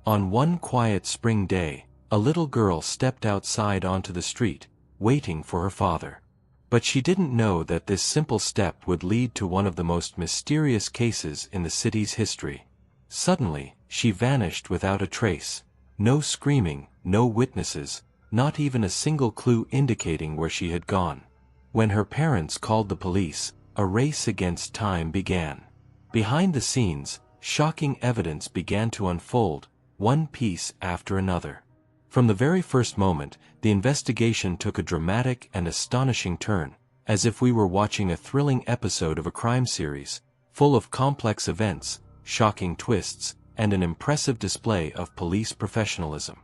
On one quiet spring day, a little girl stepped outside onto the street, waiting for her father. But she didn't know that this simple step would lead to one of the most mysterious cases in the city's history. Suddenly, she vanished without a trace. No screaming, no witnesses, not even a single clue indicating where she had gone. When her parents called the police, a race against time began. Behind the scenes, shocking evidence began to unfold, one piece after another. From the very first moment, the investigation took a dramatic and astonishing turn, as if we were watching a thrilling episode of a crime series, full of complex events, shocking twists, and an impressive display of police professionalism.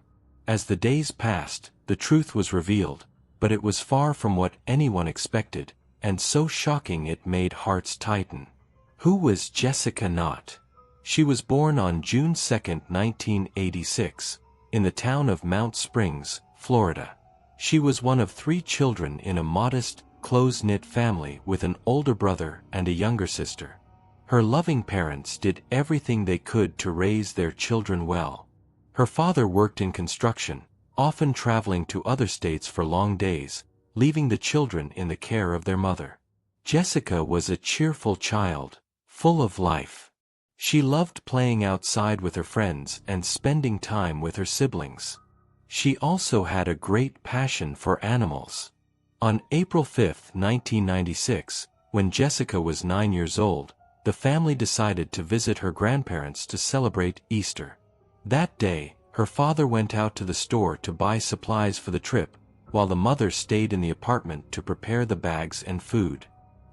As the days passed, the truth was revealed, but it was far from what anyone expected, and so shocking it made hearts tighten. Who was Jessica Knott? She was born on June 2, 1986, in the town of Mount Springs, Florida. She was one of 3 children in a modest, close-knit family with an older brother and a younger sister. Her loving parents did everything they could to raise their children well. Her father worked in construction, often traveling to other states for long days, leaving the children in the care of their mother. Jessica was a cheerful child, full of life. She loved playing outside with her friends and spending time with her siblings. She also had a great passion for animals. On April 5, 1996, when Jessica was 9 years old, the family decided to visit her grandparents to celebrate Easter. That day, her father went out to the store to buy supplies for the trip, while the mother stayed in the apartment to prepare the bags and food.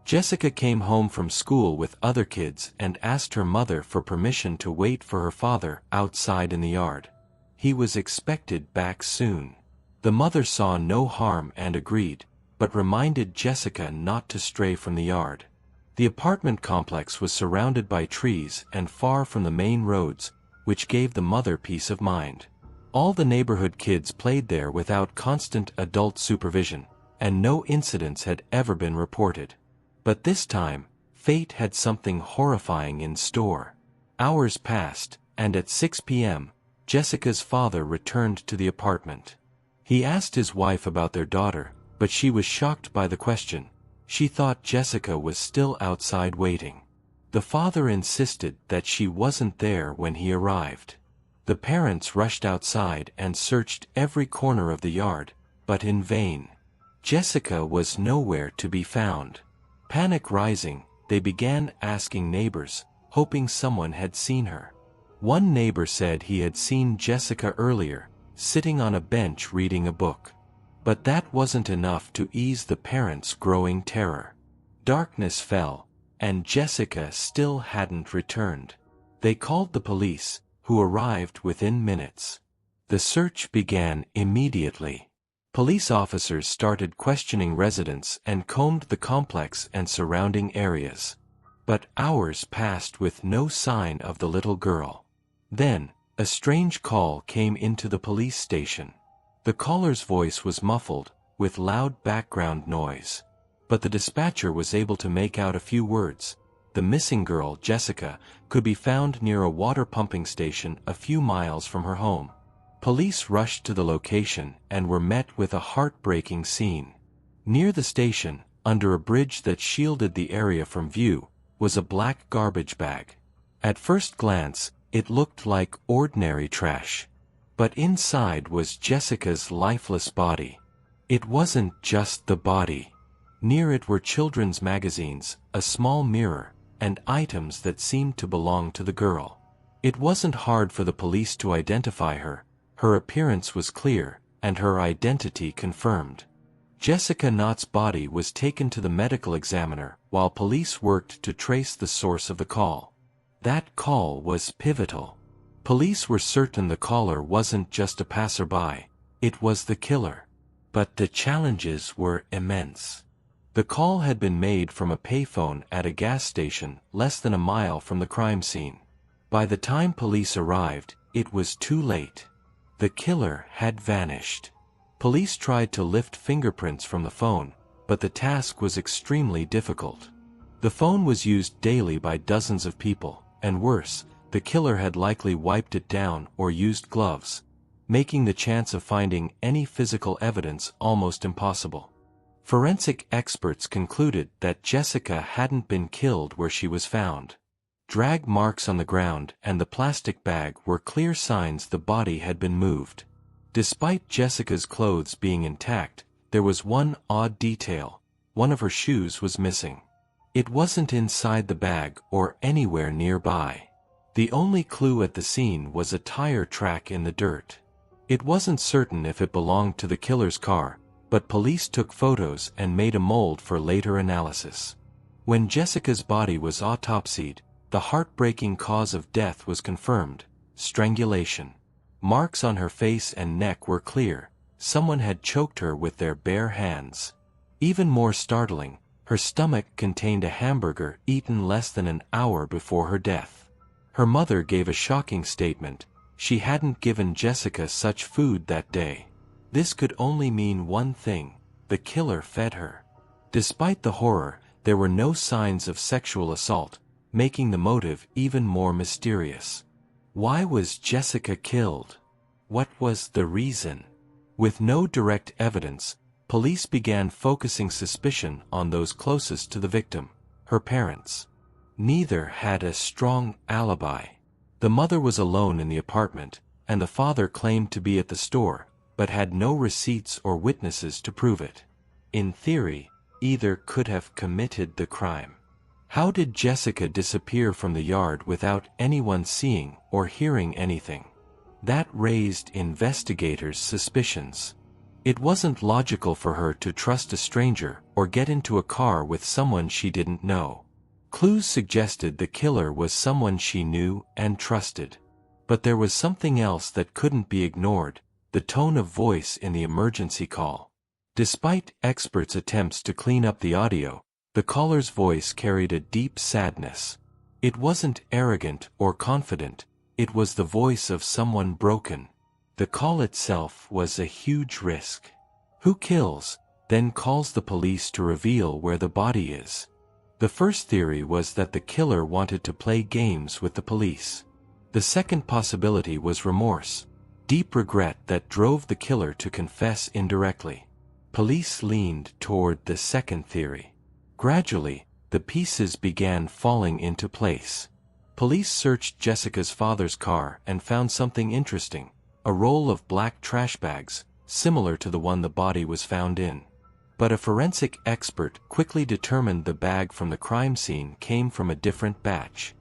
Jessica came home from school with other kids and asked her mother for permission to wait for her father outside in the yard. He was expected back soon. The mother saw no harm and agreed, but reminded Jessica not to stray from the yard. The apartment complex was surrounded by trees and far from the main roads, which gave the mother peace of mind. All the neighborhood kids played there without constant adult supervision, and no incidents had ever been reported. But this time, fate had something horrifying in store. Hours passed, and at 6 p.m., Jessica's father returned to the apartment. He asked his wife about their daughter, but she was shocked by the question. She thought Jessica was still outside waiting. The father insisted that she wasn't there when he arrived. The parents rushed outside and searched every corner of the yard, but in vain. Jessica was nowhere to be found. Panic rising, they began asking neighbors, hoping someone had seen her. One neighbor said he had seen Jessica earlier, sitting on a bench reading a book. But that wasn't enough to ease the parents' growing terror. Darkness fell, and Jessica still hadn't returned. They called the police, who arrived within minutes. The search began immediately. Police officers started questioning residents and combed the complex and surrounding areas. But hours passed with no sign of the little girl. Then, a strange call came into the police station. The caller's voice was muffled, with loud background noise. But the dispatcher was able to make out a few words. The missing girl, Jessica, could be found near a water pumping station a few miles from her home. Police rushed to the location and were met with a heartbreaking scene. Near the station, under a bridge that shielded the area from view, was a black garbage bag. At first glance, it looked like ordinary trash. But inside was Jessica's lifeless body. It wasn't just the body. Near it were children's magazines, a small mirror, and items that seemed to belong to the girl. It wasn't hard for the police to identify her. Her appearance was clear, and her identity confirmed. Jessica Knott's body was taken to the medical examiner while police worked to trace the source of the call. That call was pivotal. Police were certain the caller wasn't just a passerby, it was the killer. But the challenges were immense. The call had been made from a payphone at a gas station less than a mile from the crime scene. By the time police arrived, it was too late. The killer had vanished. Police tried to lift fingerprints from the phone, but the task was extremely difficult. The phone was used daily by dozens of people, and worse, the killer had likely wiped it down or used gloves, making the chance of finding any physical evidence almost impossible. Forensic experts concluded that Jessica hadn't been killed where she was found. Drag marks on the ground and the plastic bag were clear signs the body had been moved. Despite Jessica's clothes being intact, there was one odd detail: one of her shoes was missing. It wasn't inside the bag or anywhere nearby. The only clue at the scene was a tire track in the dirt. It wasn't certain if it belonged to the killer's car, but police took photos and made a mold for later analysis. When Jessica's body was autopsied, the heartbreaking cause of death was confirmed: strangulation. Marks on her face and neck were clear. Someone had choked her with their bare hands. Even more startling, her stomach contained a hamburger eaten less than an hour before her death. Her mother gave a shocking statement: she hadn't given Jessica such food that day. This could only mean one thing: the killer fed her. Despite the horror, there were no signs of sexual assault, making the motive even more mysterious. Why was Jessica killed? What was the reason? With no direct evidence, police began focusing suspicion on those closest to the victim: her parents. Neither had a strong alibi. The mother was alone in the apartment, and the father claimed to be at the store, but had no receipts or witnesses to prove it. In theory, either could have committed the crime. How did Jessica disappear from the yard without anyone seeing or hearing anything? That raised investigators' suspicions. It wasn't logical for her to trust a stranger or get into a car with someone she didn't know. Clues suggested the killer was someone she knew and trusted. But there was something else that couldn't be ignored: the tone of voice in the emergency call. Despite experts' attempts to clean up the audio, the caller's voice carried a deep sadness. It wasn't arrogant or confident, it was the voice of someone broken. The call itself was a huge risk. Who kills, then calls the police to reveal where the body is? The first theory was that the killer wanted to play games with the police. The second possibility was remorse, deep regret that drove the killer to confess indirectly. Police leaned toward the second theory. Gradually, the pieces began falling into place. Police searched Jessica's father's car and found something interesting: a roll of black trash bags, similar to the one the body was found in. But a forensic expert quickly determined the bag from the crime scene came from a different batch.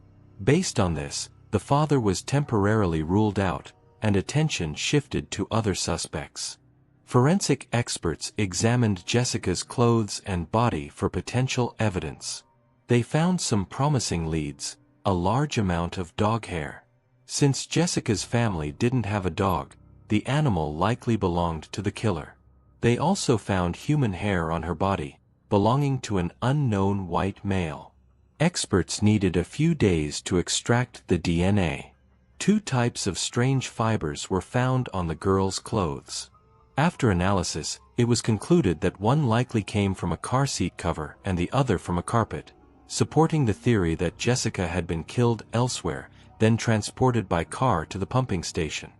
Based on this, the father was temporarily ruled out, and attention shifted to other suspects. Forensic experts examined Jessica's clothes and body for potential evidence. They found some promising leads: a large amount of dog hair. Since Jessica's family didn't have a dog, the animal likely belonged to the killer. They also found human hair on her body, belonging to an unknown white male. Experts needed a few days to extract the DNA. 2 types of strange fibers were found on the girl's clothes. After analysis, it was concluded that one likely came from a car seat cover and the other from a carpet, supporting the theory that Jessica had been killed elsewhere, then transported by car to the pumping station.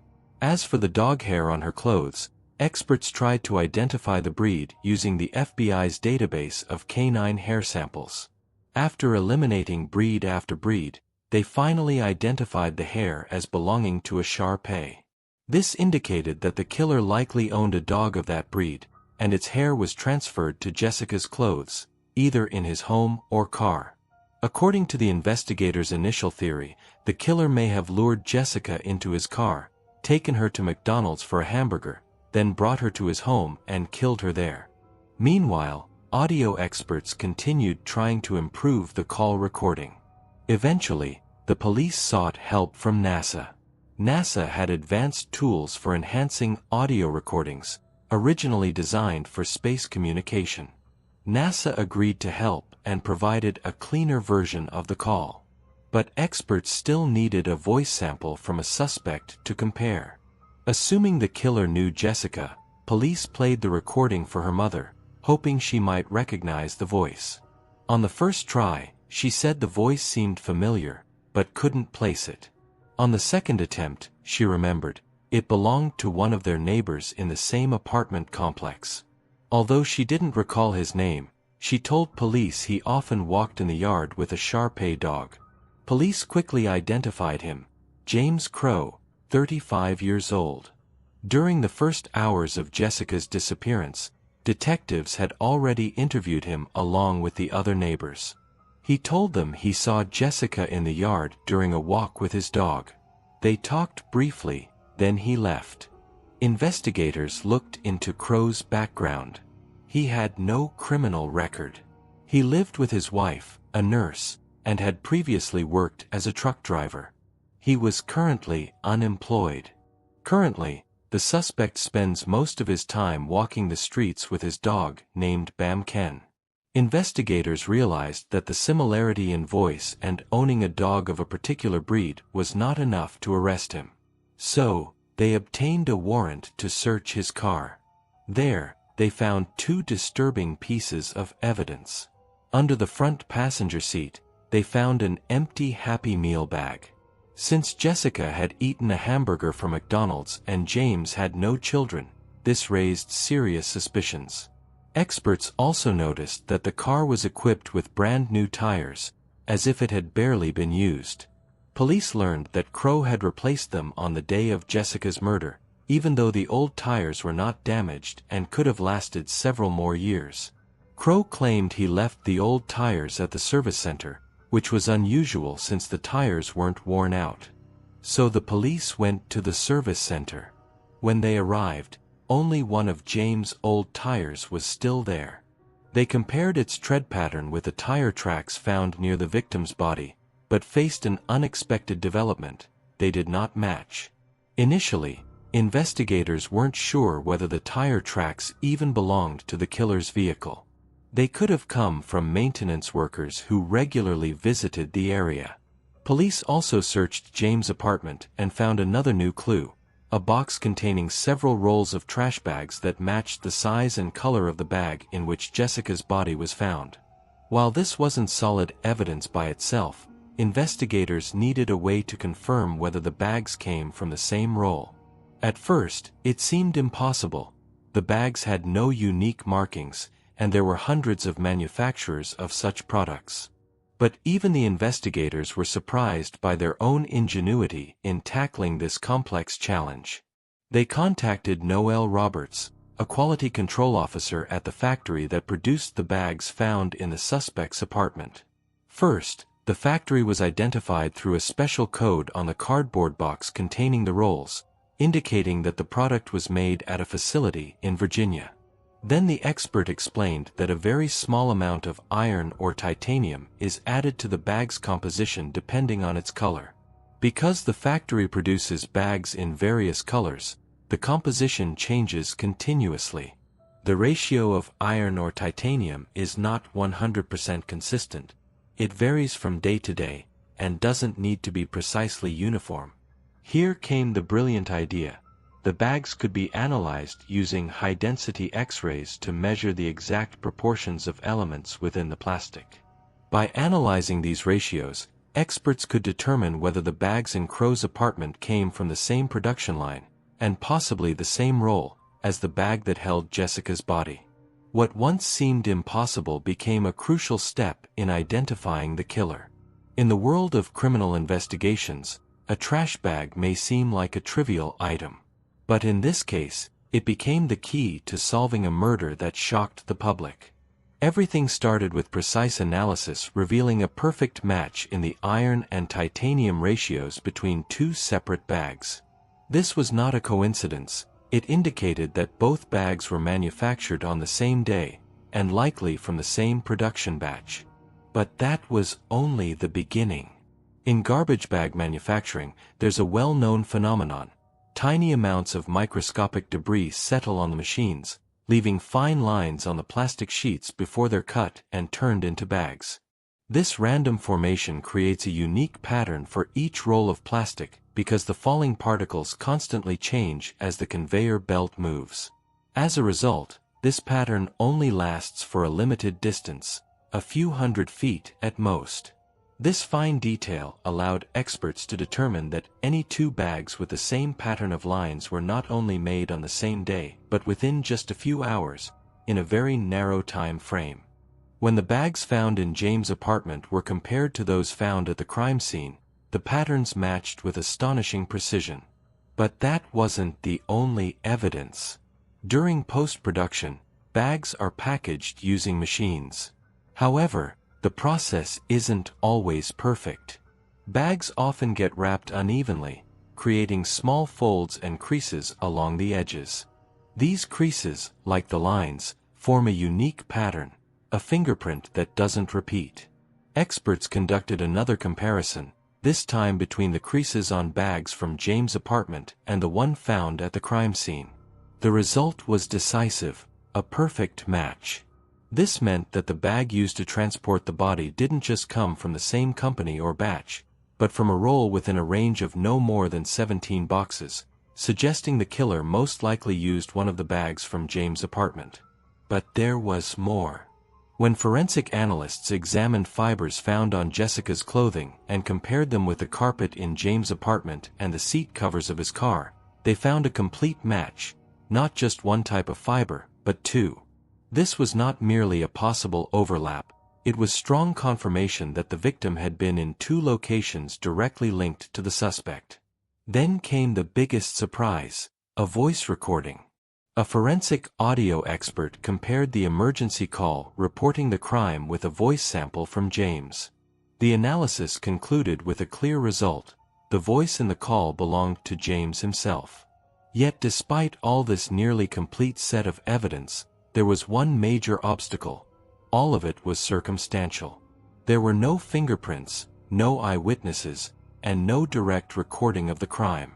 As for the dog hair on her clothes, experts tried to identify the breed using the FBI's database of canine hair samples. After eliminating breed after breed, they finally identified the hair as belonging to a Shar-Pei. This indicated that the killer likely owned a dog of that breed, and its hair was transferred to Jessica's clothes, either in his home or car. According to the investigators' initial theory, the killer may have lured Jessica into his car, taken her to McDonald's for a hamburger, then brought her to his home and killed her there. Meanwhile, audio experts continued trying to improve the call recording. Eventually, the police sought help from NASA. NASA had advanced tools for enhancing audio recordings, originally designed for space communication. NASA agreed to help and provided a cleaner version of the call. But experts still needed a voice sample from a suspect to compare. Assuming the killer knew Jessica, police played the recording for her mother, hoping she might recognize the voice. On the first try, she said the voice seemed familiar, but couldn't place it. On the second attempt, she remembered, it belonged to one of their neighbors in the same apartment complex. Although she didn't recall his name, she told police he often walked in the yard with a Shar-Pei dog. Police quickly identified him, James Crow, 35 years old. During the first hours of Jessica's disappearance, detectives had already interviewed him along with the other neighbors. He told them he saw Jessica in the yard during a walk with his dog. They talked briefly, then he left. Investigators looked into Crow's background. He had no criminal record. He lived with his wife, a nurse, and had previously worked as a truck driver. He was currently unemployed. Currently, the suspect spends most of his time walking the streets with his dog, named Bam Ken. Investigators realized that the similarity in voice and owning a dog of a particular breed was not enough to arrest him. So, they obtained a warrant to search his car. There, they found two disturbing pieces of evidence. Under the front passenger seat, they found an empty Happy Meal bag. Since Jessica had eaten a hamburger from McDonald's and James had no children, this raised serious suspicions. Experts also noticed that the car was equipped with brand new tires, as if it had barely been used. Police learned that Crow had replaced them on the day of Jessica's murder, even though the old tires were not damaged and could have lasted several more years. Crow claimed he left the old tires at the service center, which was unusual since the tires weren't worn out. So the police went to the service center. When they arrived, only one of James' old tires was still there. They compared its tread pattern with the tire tracks found near the victim's body, but faced an unexpected development: they did not match. Initially, investigators weren't sure whether the tire tracks even belonged to the killer's vehicle. They could have come from maintenance workers who regularly visited the area. Police also searched James' apartment and found another new clue: a box containing several rolls of trash bags that matched the size and color of the bag in which Jessica's body was found. While this wasn't solid evidence by itself, investigators needed a way to confirm whether the bags came from the same roll. At first, it seemed impossible. The bags had no unique markings, and there were hundreds of manufacturers of such products. But even the investigators were surprised by their own ingenuity in tackling this complex challenge. They contacted Noel Roberts, a quality control officer at the factory that produced the bags found in the suspect's apartment. First, the factory was identified through a special code on the cardboard box containing the rolls, indicating that the product was made at a facility in Virginia. Then the expert explained that a very small amount of iron or titanium is added to the bag's composition depending on its color. Because the factory produces bags in various colors, the composition changes continuously. The ratio of iron or titanium is not 100% consistent. It varies from day to day, and doesn't need to be precisely uniform. Here came the brilliant idea. The bags could be analyzed using high-density X-rays to measure the exact proportions of elements within the plastic. By analyzing these ratios, experts could determine whether the bags in Crow's apartment came from the same production line, and possibly the same roll, as the bag that held Jessica's body. What once seemed impossible became a crucial step in identifying the killer. In the world of criminal investigations, a trash bag may seem like a trivial item. But in this case, it became the key to solving a murder that shocked the public. Everything started with precise analysis revealing a perfect match in the iron and titanium ratios between two separate bags. This was not a coincidence. It indicated that both bags were manufactured on the same day, and likely from the same production batch. But that was only the beginning. In garbage bag manufacturing, there's a well-known phenomenon. Tiny amounts of microscopic debris settle on the machines, leaving fine lines on the plastic sheets before they're cut and turned into bags. This random formation creates a unique pattern for each roll of plastic because the falling particles constantly change as the conveyor belt moves. As a result, this pattern only lasts for a limited distance, a few hundred feet at most. This fine detail allowed experts to determine that any two bags with the same pattern of lines were not only made on the same day, but within just a few hours, in a very narrow time frame. When the bags found in James' apartment were compared to those found at the crime scene, the patterns matched with astonishing precision. But that wasn't the only evidence. During post-production, bags are packaged using machines. However, the process isn't always perfect. Bags often get wrapped unevenly, creating small folds and creases along the edges. These creases, like the lines, form a unique pattern, a fingerprint that doesn't repeat. Experts conducted another comparison, this time between the creases on bags from James' apartment and the one found at the crime scene. The result was decisive, a perfect match. This meant that the bag used to transport the body didn't just come from the same company or batch, but from a roll within a range of no more than 17 boxes, suggesting the killer most likely used one of the bags from James' apartment. But there was more. When forensic analysts examined fibers found on Jessica's clothing and compared them with the carpet in James' apartment and the seat covers of his car, they found a complete match, not just one type of fiber, but two. This was not merely a possible overlap, it was strong confirmation that the victim had been in two locations directly linked to the suspect. Then came the biggest surprise, a voice recording. A forensic audio expert compared the emergency call reporting the crime with a voice sample from James. The analysis concluded with a clear result: the voice in the call belonged to James himself. Yet despite all this nearly complete set of evidence, there was one major obstacle. All of it was circumstantial. There were no fingerprints, no eyewitnesses, and no direct recording of the crime.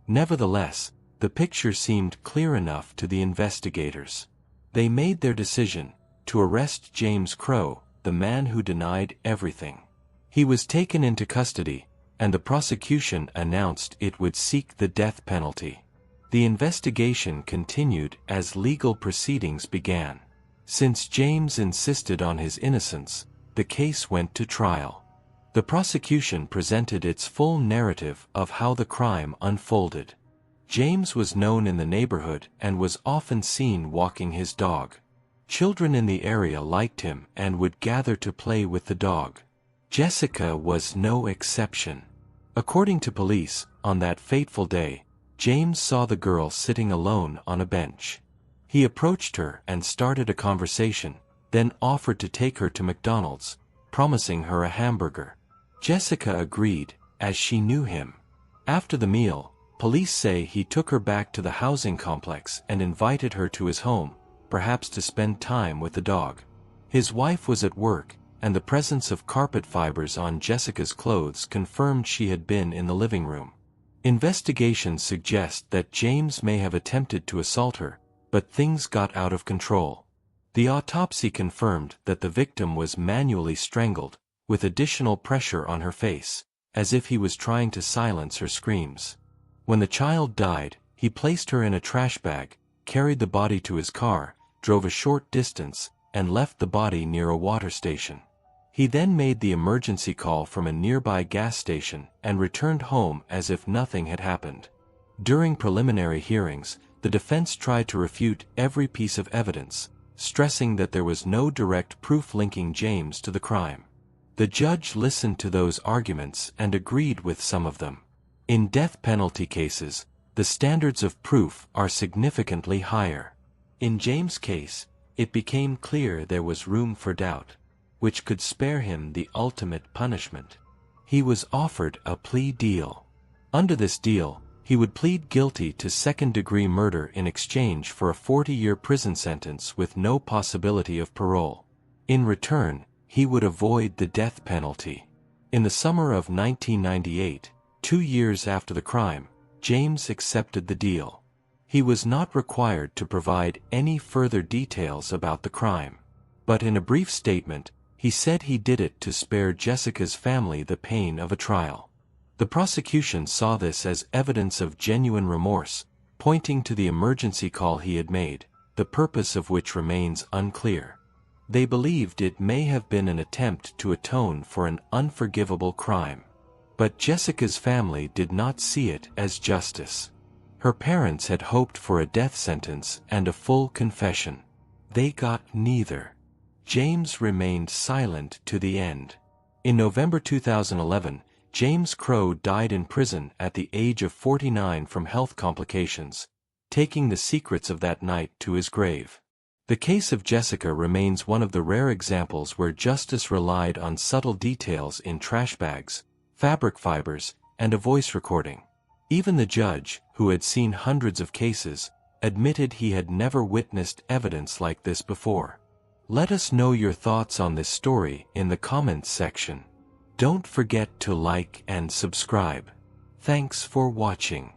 Nevertheless, the picture seemed clear enough to the investigators. They made their decision to arrest James Crow, the man who denied everything. He was taken into custody, and the prosecution announced it would seek the death penalty. The investigation continued as legal proceedings began. Since James insisted on his innocence, the case went to trial. The prosecution presented its full narrative of how the crime unfolded. James was known in the neighborhood and was often seen walking his dog. Children in the area liked him and would gather to play with the dog. Jessica was no exception. According to police, on that fateful day, James saw the girl sitting alone on a bench. He approached her and started a conversation, then offered to take her to McDonald's, promising her a hamburger. Jessica agreed, as she knew him. After the meal, police say he took her back to the housing complex and invited her to his home, perhaps to spend time with the dog. His wife was at work, and the presence of carpet fibers on Jessica's clothes confirmed she had been in the living room. Investigations suggest that James may have attempted to assault her, but things got out of control. The autopsy confirmed that the victim was manually strangled, with additional pressure on her face, as if he was trying to silence her screams. When the child died, he placed her in a trash bag, carried the body to his car, drove a short distance, and left the body near a water station. He then made the emergency call from a nearby gas station and returned home as if nothing had happened. During preliminary hearings, the defense tried to refute every piece of evidence, stressing that there was no direct proof linking James to the crime. The judge listened to those arguments and agreed with some of them. In death penalty cases, the standards of proof are significantly higher. In James' case, it became clear there was room for doubt, which could spare him the ultimate punishment. He was offered a plea deal. Under this deal, he would plead guilty to second-degree murder in exchange for a 40-year prison sentence with no possibility of parole. In return, he would avoid the death penalty. In the summer of 1998, 2 years after the crime, James accepted the deal. He was not required to provide any further details about the crime. But in a brief statement, he said he did it to spare Jessica's family the pain of a trial. The prosecution saw this as evidence of genuine remorse, pointing to the emergency call he had made, the purpose of which remains unclear. They believed it may have been an attempt to atone for an unforgivable crime. But Jessica's family did not see it as justice. Her parents had hoped for a death sentence and a full confession. They got neither. James remained silent to the end. In November 2011, James Crow died in prison at the age of 49 from health complications, taking the secrets of that night to his grave. The case of Jessica remains one of the rare examples where justice relied on subtle details in trash bags, fabric fibers, and a voice recording. Even the judge, who had seen hundreds of cases, admitted he had never witnessed evidence like this before. Let us know your thoughts on this story in the comments section. Don't forget to like and subscribe. Thanks for watching.